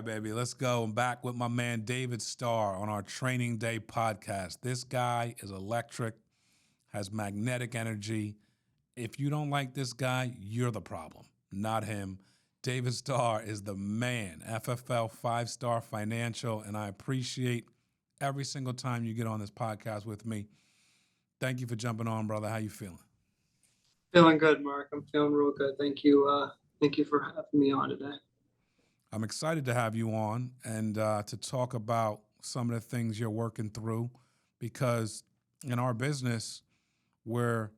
baby, let's go. I'm back with my man David Starr on our Training Day podcast. This guy is electric, has magnetic energy. If you don't like this guy, you're the problem, not him. David Starr is the man, FFL Five Starr Financial, and I appreciate every single time you get on this podcast with me. Thank you for jumping on, brother. How you feeling? Feeling good, Mark. I'm feeling real good. Thank you. Thank you for having me on today. I'm excited to have you on and to talk about some of the things you're working through, because in our business, we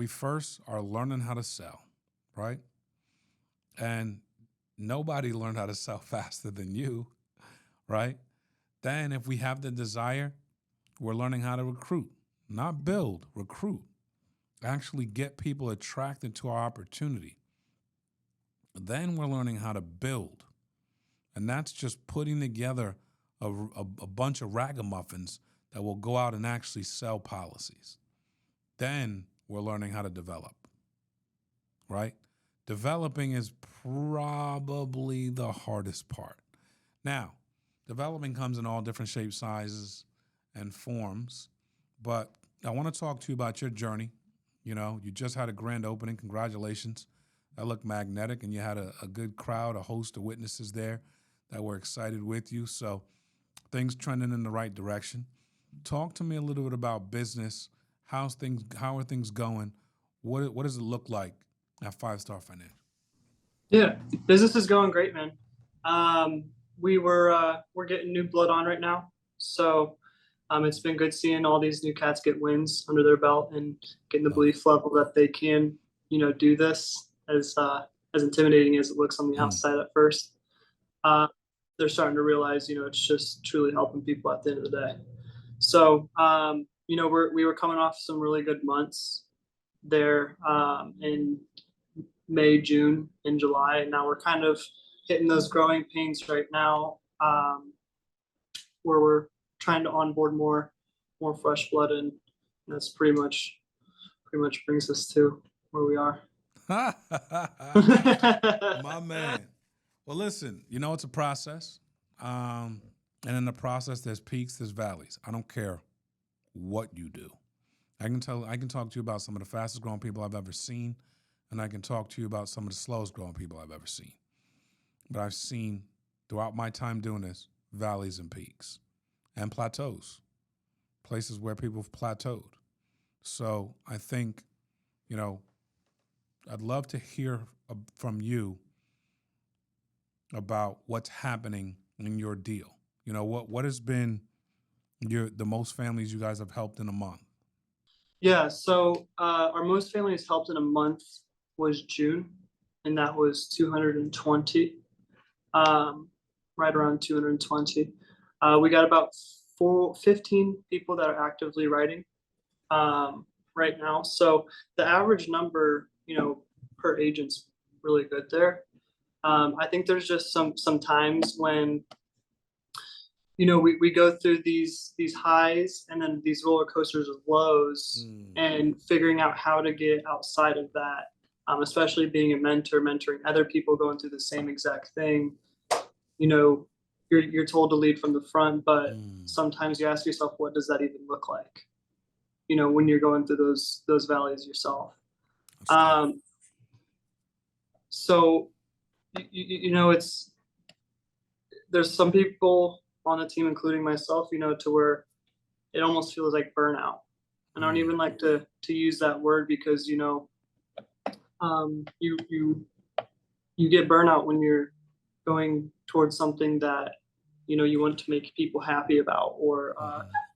first are learning how to sell, right? And nobody learned how to sell faster than you, right? Then if we have the desire, we're learning how to recruit, not build, recruit. Actually get people attracted to our opportunity. Then we're learning how to build. And that's just putting together a bunch of ragamuffins that will go out and actually sell policies. Then we're learning how to develop, right? Developing is probably the hardest part. Now, developing comes in all different shapes, sizes, and forms. But I want to talk to you about your journey. You know, you just had a grand opening. Congratulations. That looked magnetic, and you had a good crowd, a host of witnesses there that were excited with you. So things trending in the right direction. Talk to me a little bit about business. How are things going? What does it look like at Five Starr Financial? Yeah, business is going great, man. We're getting new blood on right now, so it's been good seeing all these new cats get wins under their belt and getting the belief level that they can, do this as intimidating as it looks on the outside at first. They're starting to realize, it's just truly helping people at the end of the day. So, we were coming off some really good months there in May, June, and July, and now we're kind of hitting those growing pains right now, where we're trying to onboard more fresh blood, and that's pretty much brings us to where we are. My man. Well, listen, it's a process. And in the process, there's peaks, there's valleys. I don't care what you do. I can talk to you about some of the fastest growing people I've ever seen, and I can talk to you about some of the slowest growing people I've ever seen. But I've seen, throughout my time doing this, valleys and peaks and plateaus, places where people have plateaued. So I think, I'd love to hear from you about what's happening in your deal. What has been the most families you guys have helped in a month? Yeah, so our most families helped in a month was June, and that was 220, right around 220. We got about 15 people that are actively writing right now. So the average number, per agent's really good there. I think there's just some times when, we go through these highs and then these roller coasters of lows, and figuring out how to get outside of that, especially being a mentor, mentoring other people going through the same exact thing. You're told to lead from the front, but sometimes you ask yourself, what does that even look like? When you're going through those valleys yourself. So, there's some people on the team, including myself, to where it almost feels like burnout. And I don't even like to use that word, because, you get burnout when you're going towards something that, you want to make people happy about, or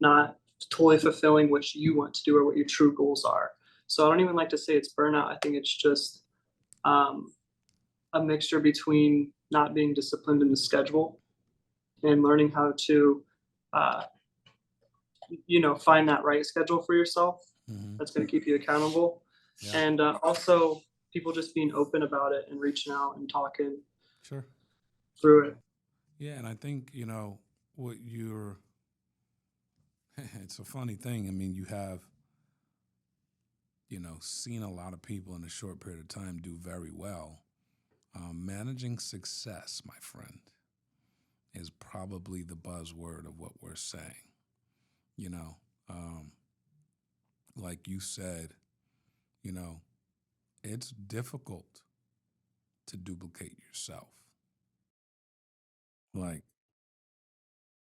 not totally fulfilling what you want to do or what your true goals are. So I don't even like to say it's burnout. I think it's just a mixture between not being disciplined in the schedule and learning how to, find that right schedule for yourself that's going to keep you accountable. Yeah. And also people just being open about it and reaching out and talking through it. Yeah, and I think, it's a funny thing. I mean, you have, seen a lot of people in a short period of time do very well. Managing success, my friend, is probably the buzzword of what we're saying. You know, like you said, you know, it's difficult to duplicate yourself. Like,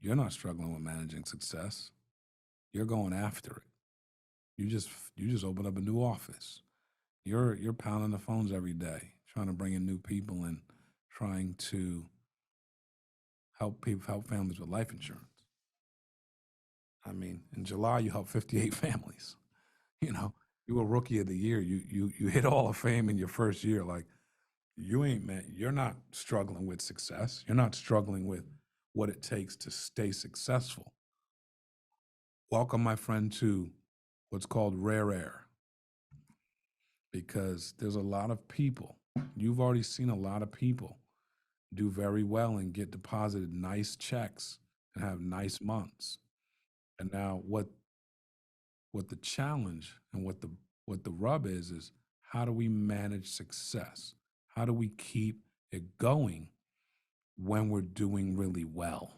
you're not struggling with managing success. You're going after it. You just open up a new office. You're pounding the phones every day, trying to bring in new people and trying to help families with life insurance. I mean, in July you helped 58 families. You know, you were rookie of the year. You hit all of fame in your first year. Like, you're not struggling with success. You're not struggling with what it takes to stay successful. Welcome, my friend, to what's called rare air, because there's a lot of people. You've already seen a lot of people do very well and get deposited nice checks and have nice months. And now what the challenge and what the rub is how do we manage success? How do we keep it going when we're doing really well?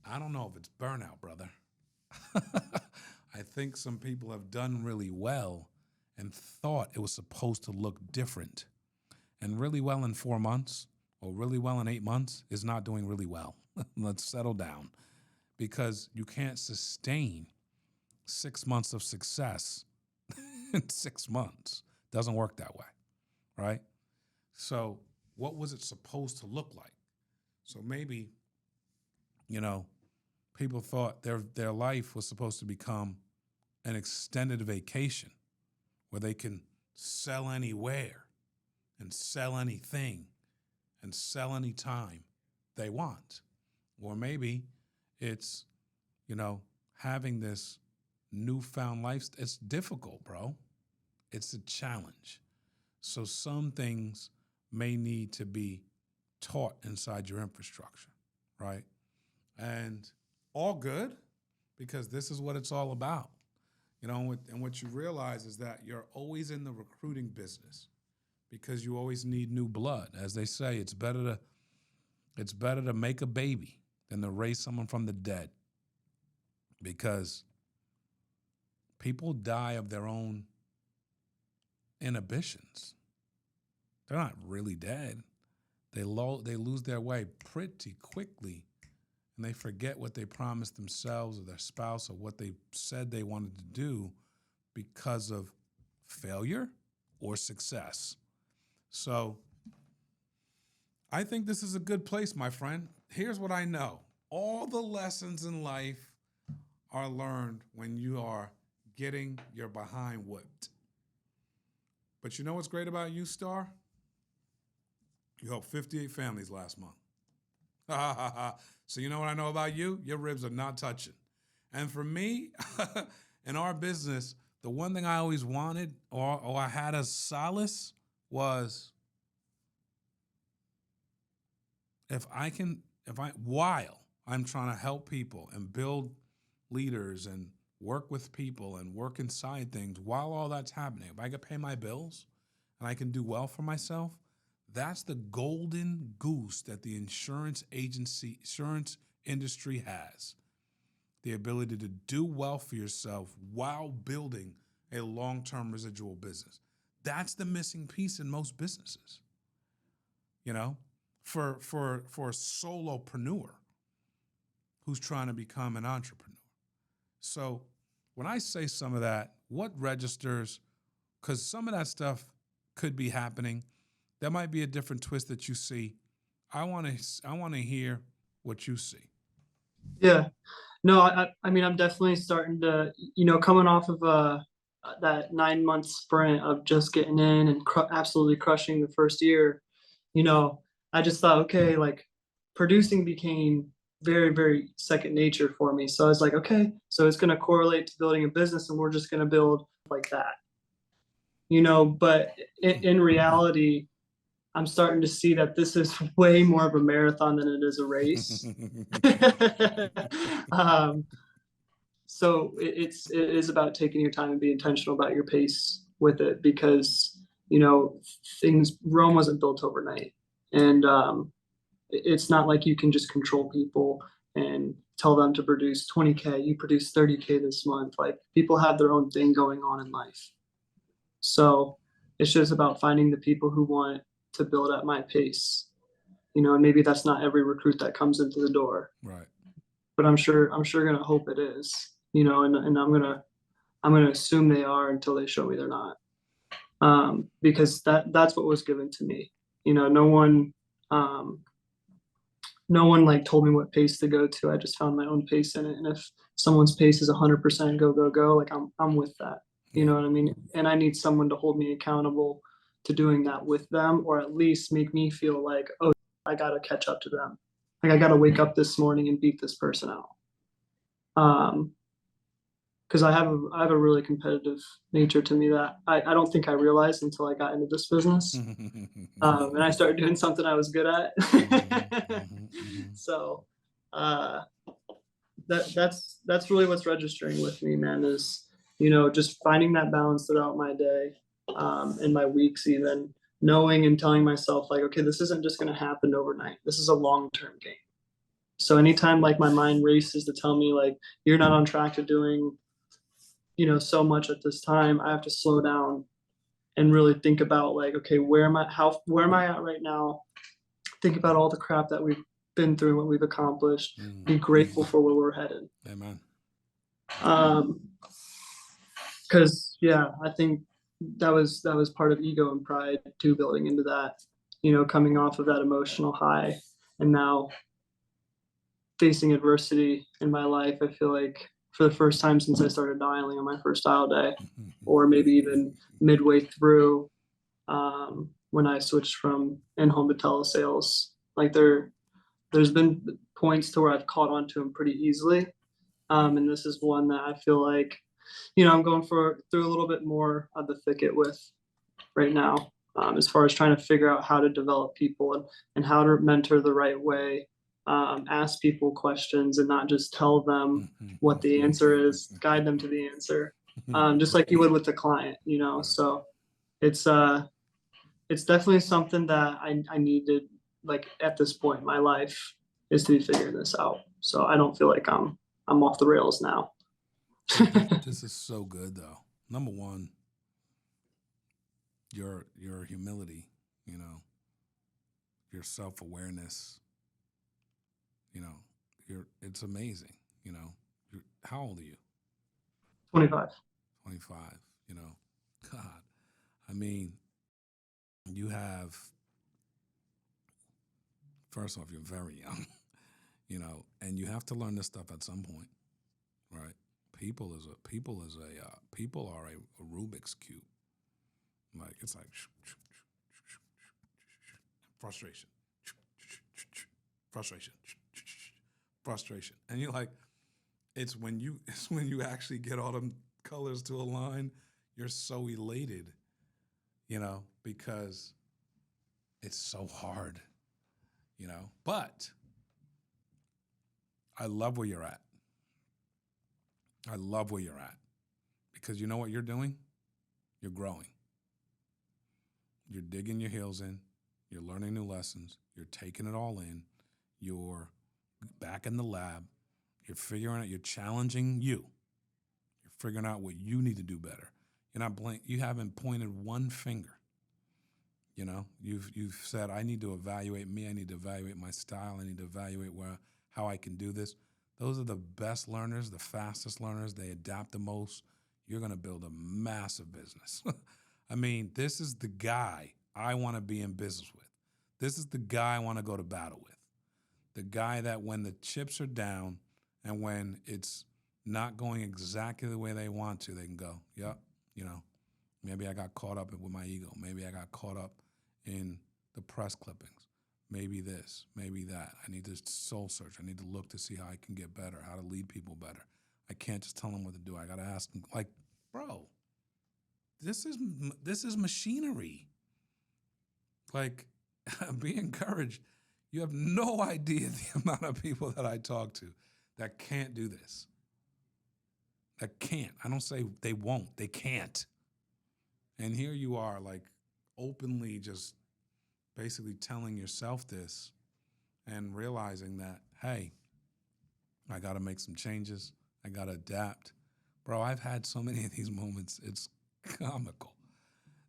I don't know if it's burnout, brother. I think some people have done really well and thought it was supposed to look different. And really well in 4 months or really well in 8 months is not doing really well. Let's settle down, because you can't sustain 6 months of success in 6 months. Doesn't work that way, right? So what was it supposed to look like? So maybe, you know, people thought their life was supposed to become an extended vacation where they can sell anywhere and sell anything and sell anytime they want. Or maybe it's, having this newfound life. It's difficult, bro. It's a challenge. So some things may need to be taught inside your infrastructure, right? And all good, because this is what it's all about. And what you realize is that you're always in the recruiting business because you always need new blood. As they say, it's better to make a baby than to raise someone from the dead, because people die of their own inhibitions. They're not really dead. They lose their way pretty quickly, and they forget what they promised themselves or their spouse or what they said they wanted to do because of failure or success. So I think this is a good place, my friend. Here's what I know. All the lessons in life are learned when you are getting your behind whipped. But you know what's great about you, Starr? You helped 58 families last month. So you know what I know about you? Your ribs are not touching. And for me, in our business, the one thing I always wanted or I had as solace was while I'm trying to help people and build leaders and work with people and work inside things, while all that's happening, if I can pay my bills and I can do well for myself, that's the golden goose that the insurance industry has. The ability to do well for yourself while building a long-term residual business. That's the missing piece in most businesses. For a solopreneur who's trying to become an entrepreneur. So when I say some of that, what registers, because some of that stuff could be happening. There might be a different twist that you see. I want to hear what you see. Yeah. No, I mean, I'm definitely starting to, coming off of that 9 month sprint of just getting in and absolutely crushing the first year. I just thought, okay, like producing became very, very second nature for me. So I was like, okay, so it's going to correlate to building a business, and we're just going to build like that. But in reality, I'm starting to see that this is way more of a marathon than it is a race. So it is about taking your time and be intentional about your pace with it, because Rome wasn't built overnight. And it's not like you can just control people and tell them to produce 20K, you produce 30K this month. Like people have their own thing going on in life. So it's just about finding the people who want to build at my pace. And maybe that's not every recruit that comes into the door, Right. but I'm sure gonna hope it is, and I'm gonna assume they are until they show me they're not. Because that's what was given to me. Um, no one like told me what pace to go to. I just found my own pace in it. And if someone's pace is 100% go, go, go, like I'm with that. You Yeah. know what I mean? And I need someone to hold me accountable to doing that with them, or at least make me feel like, oh, I got to catch up to them. Like I got to wake up this morning and beat this person out. Um, because I have a really competitive nature to me that I don't think I realized until I got into this business. And I started doing something I was good at. So uh, that's really what's registering with me, man, is just finding that balance throughout my day, and my weeks, even knowing and telling myself like, okay, this isn't just going to happen overnight. This is a long-term game. So anytime like my mind races to tell me like you're not on track to doing so much at this time, I have to slow down and really think about like, okay, where am I at right now? Think about all the crap that we've been through, what we've accomplished, be grateful for where we're headed. Amen. Because yeah, I think that was part of ego and pride too, building into that, coming off of that emotional high, and now facing adversity in my life. I feel like for the first time since I started dialing on my first dial day, or maybe even midway through, when I switched from in-home to telesales, like there's been points to where I've caught on to them pretty easily. And this is one that I feel like, I'm going through a little bit more of the thicket with right now, as far as trying to figure out how to develop people and how to mentor the right way, ask people questions and not just tell them what the answer is, guide them to the answer, just like you would with the client. Right. So it's definitely something that I needed, like at this point in my life, is to be figuring this out. So I don't feel like I'm off the rails now. This is so good, though. Number one, your humility, your self awareness, it's amazing. How old are you? 25. 25. God, I mean, you have. First off, you're very young, and you have to learn this stuff at some point, right? People are a Rubik's cube. Like it's like frustration, frustration, frustration, and you're like, it's when you actually get all them colors to align, you're so elated, because it's so hard, But I love where you're at. I love where you're at because you know what you're doing? You're growing. You're digging your heels in. You're learning new lessons. You're taking it all in. You're back in the lab. You're figuring out, you're challenging you. You're figuring out what you need to do better. You're not you haven't pointed one finger. You've said, I need to evaluate me. I need to evaluate my style. I need to evaluate how I can do this. Those are the best learners, the fastest learners. They adapt the most. You're going to build a massive business. I mean, this is the guy I want to be in business with. This is the guy I want to go to battle with. The guy that when the chips are down and when it's not going exactly the way they want to, they can go, yep, maybe I got caught up with my ego. Maybe I got caught up in the press clippings. Maybe this, maybe that. I need to soul search. I need to look to see how I can get better, how to lead people better. I can't just tell them what to do. I got to ask them, like, bro, this is machinery. Like, be encouraged. You have no idea the amount of people that I talk to that can't do this. That can't. I don't say they won't. They can't. And here you are, like, openly just basically telling yourself this and realizing that, hey, I got to make some changes. I got to adapt. Bro, I've had so many of these moments. It's comical.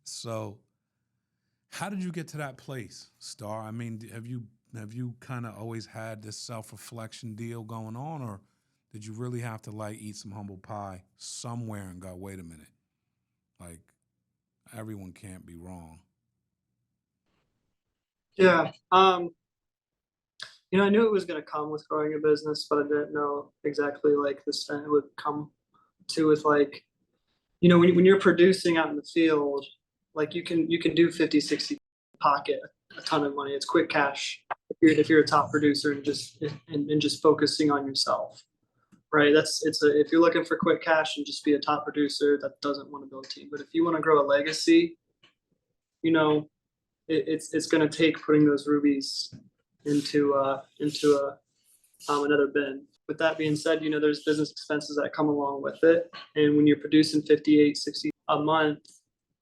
So, how did you get to that place, Star? I mean, have you kind of always had this self-reflection deal going on, or did you really have to like eat some humble pie somewhere and go, wait a minute, like everyone can't be wrong? Yeah. I knew it was going to come with growing a business, but I didn't know exactly like the extent it would come to with like, when you're producing out in the field, like you can do 50, 60 pocket a ton of money. It's quick cash if you're a top producer and just focusing on yourself. Right. If you're looking for quick cash and just be a top producer that doesn't want to build a team. But if you want to grow a legacy, you know, it's going to take putting those rubies into another bin. With that being said, there's business expenses that come along with it. And when you're producing 58, 60 a month,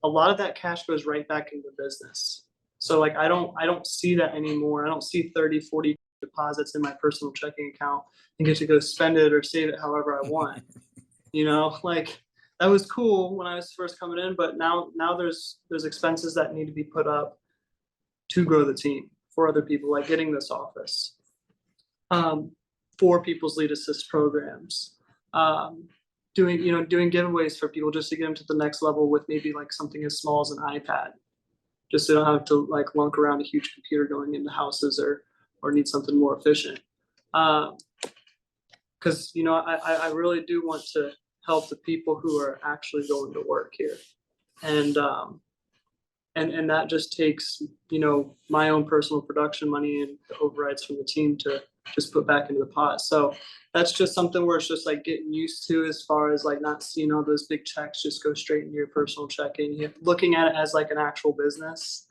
a lot of that cash goes right back into the business. So like I don't see that anymore. I don't see 30, 40 deposits in my personal checking account and get to go spend it or save it however I want. Like that was cool when I was first coming in, but now there's expenses that need to be put up to grow the team for other people, like getting this office, um, for people's lead assist programs, um, doing giveaways for people just to get them to the next level with maybe like something as small as an iPad, just so they don't have to like lunk around a huge computer going into houses or need something more efficient. Because I really do want to help the people who are actually going to work here, and that just takes my own personal production money and the overrides from the team to just put back into the pot. So that's just something where it's just like getting used to, as far as like not seeing all those big checks just go straight into your personal checking. Looking at it as like an actual business,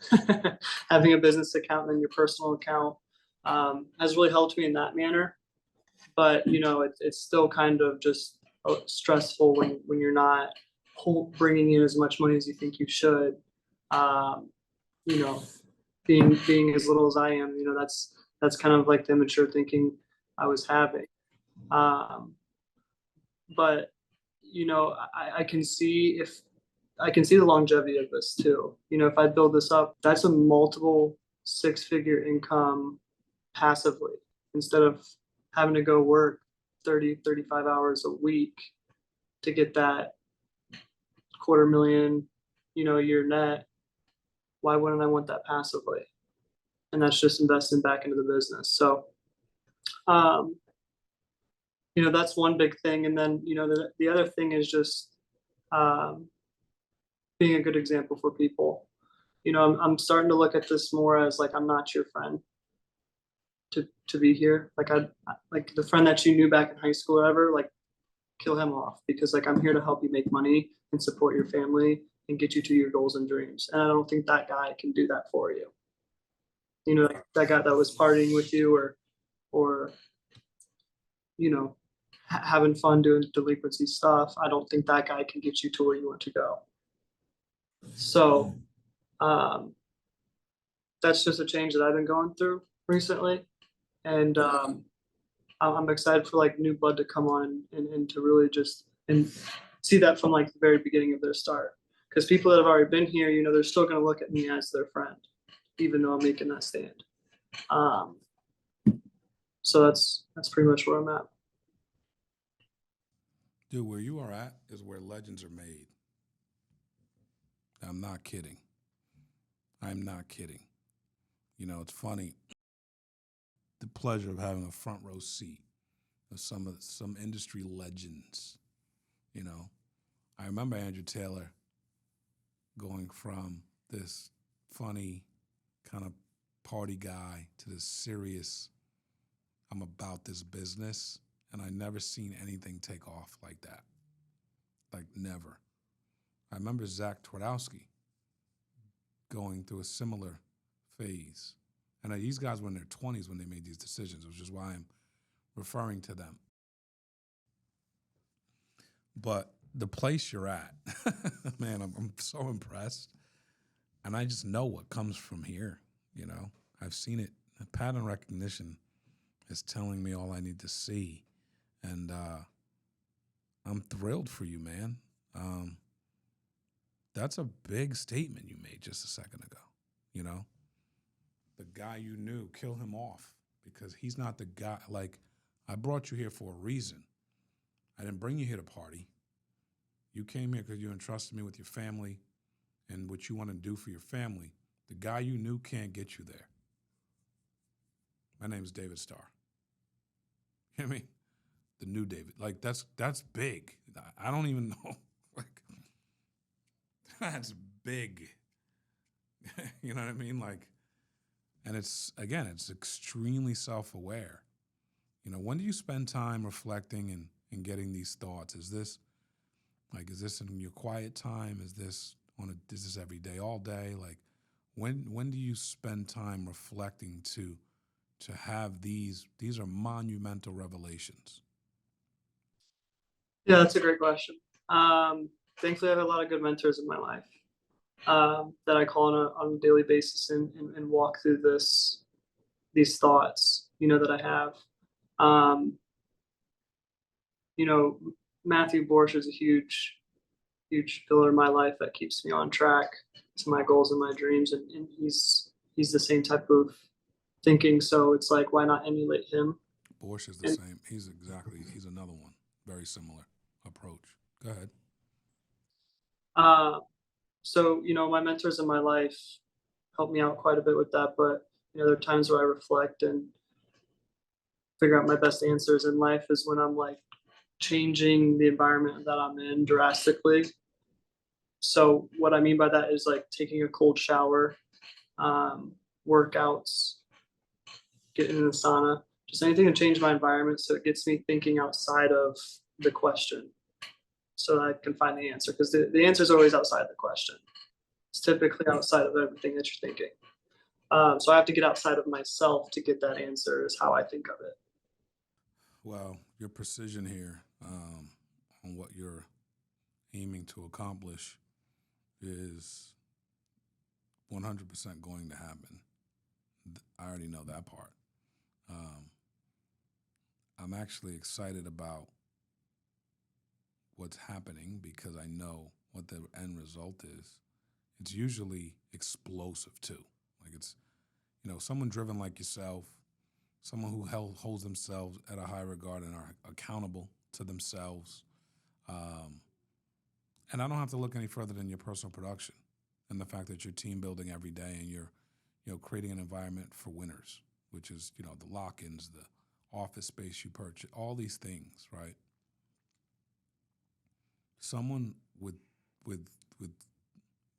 having a business account and then your personal account, has really helped me in that manner. But it's still kind of just stressful when you're not bringing in as much money as you think you should. um, you know, being as little as I am, that's kind of like the immature thinking I was having. Um, but I can see if I can see the longevity of this too. If I build this up, that's a multiple six-figure income passively, instead of having to go work 30, 35 hours a week to get that quarter million, a year net. Why wouldn't I want that passively? And that's just investing back into the business. So, um, that's one big thing. And then, the other thing is just, um, being a good example for people. I'm starting to look at this more as like, I'm not your friend to be here. Like like the friend that you knew back in high school or whatever, like kill him off, because like I'm here to help you make money and support your family and get you to your goals and dreams. And I don't think that guy can do that for you. Like that guy that was partying with you, or you know, having fun doing delinquency stuff. I don't think that guy can get you to where you want to go. So, um, that's just a change that I've been going through recently. And I'm excited for like new blood to come on and to really just and see that from like the very beginning of their start. Because people that have already been here, they're still going to look at me as their friend, even though I'm making that stand. Um, so that's pretty much where I'm at. Dude, where you are at is where legends are made. I'm not kidding. I'm not kidding. It's funny. The pleasure of having a front row seat of some industry legends. You know, I remember Andrew Taylor going from this funny kind of party guy to this serious, I'm about this business, and I never seen anything take off like that. Like never. I remember Zach Twardowski going through a similar phase. And these guys were in their 20s when they made these decisions, which is why I'm referring to them. But the place you're at, man, I'm so impressed. And I just know what comes from here. I've seen it And pattern recognition is telling me all I need to see. And I'm thrilled for you, man. Um, that's a big statement you made just a second ago. You know, the guy you knew, kill him off because he's not the guy. Like, I brought you here for a reason. I didn't bring you here to party. You came here because you entrusted me with your family and what you want to do for your family. The guy you knew can't get you there. My name's David Starr. You know what I mean? The new David. Like, that's big. I don't even know. Like, that's big. You know what I mean? Like, and it's extremely self-aware. You know, when do you spend time reflecting and getting these thoughts? Is this in your quiet time? Is this every day, all day? Like, when do you spend time reflecting to have these are monumental revelations? Yeah, that's a great question. Thankfully, I have a lot of good mentors in my life that I call on a daily basis and walk through these thoughts, that I have. Um, you know, Matthew Borsch is a huge pillar in my life that keeps me on track to my goals and my dreams, and he's the same type of thinking. So it's like, why not emulate him? Borsch is the And same. He's another one. Very similar approach. Go ahead. uh, so my mentors in my life help me out quite a bit with that. But there are times where I reflect and figure out my best answers in life is when I'm like changing the environment that I'm in drastically. So what I mean by that is like taking a cold shower, workouts, getting in the sauna, just anything to change my environment so it gets me thinking outside of the question so I can find the answer because the answer is always outside the question. It's typically outside of everything that you're thinking. So I have to get outside of myself to get that answer is how I think of it. Well, your precision here on what you're aiming to accomplish is 100% going to happen. I already know that part. Um, I'm actually excited about what's happening because I know what the end result is. It's usually explosive too. Like it's, someone driven like yourself, someone who holds themselves at a high regard and are accountable to themselves. And I don't have to look any further than your personal production and the fact that you're team building every day and you're, creating an environment for winners, which is, the lock-ins, the office space you purchase, all these things, right? Someone with with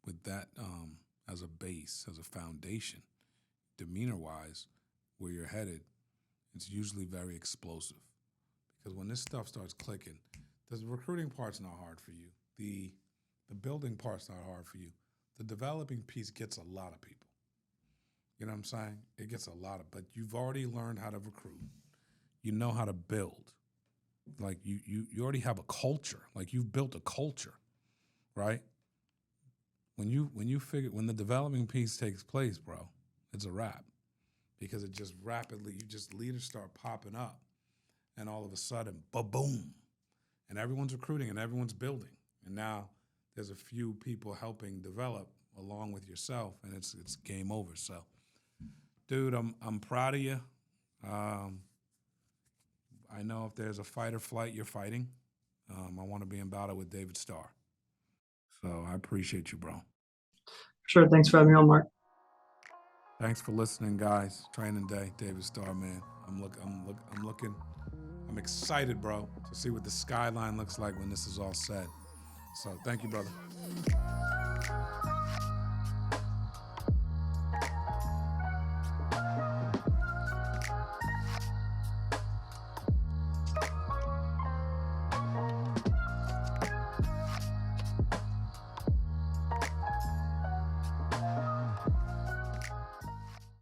with that as a base, as a foundation, demeanor-wise, where you're headed, it's usually very explosive. Because when this stuff starts clicking, the recruiting part's not hard for you. The building part's not hard for you. The developing piece gets a lot of people. You know what I'm saying? It gets a lot of, but you've already learned how to recruit. You know how to build. Like you already have a culture. Like you've built a culture, right? When when the developing piece takes place, bro, it's a wrap. Because it just rapidly, leaders start popping up, and all of a sudden, boom, and everyone's recruiting and everyone's building, and now there's a few people helping develop along with yourself, and it's game over. So, dude, I'm proud of you. Um, I know if there's a fight or flight, you're fighting. I want to be in battle with David Starr. So I appreciate you, bro. Sure. Thanks for having me on, Mark. Thanks for listening, guys. Training day, David Starr, man. I'm I'm excited, bro, to see what the skyline looks like when this is all said. So thank you, brother.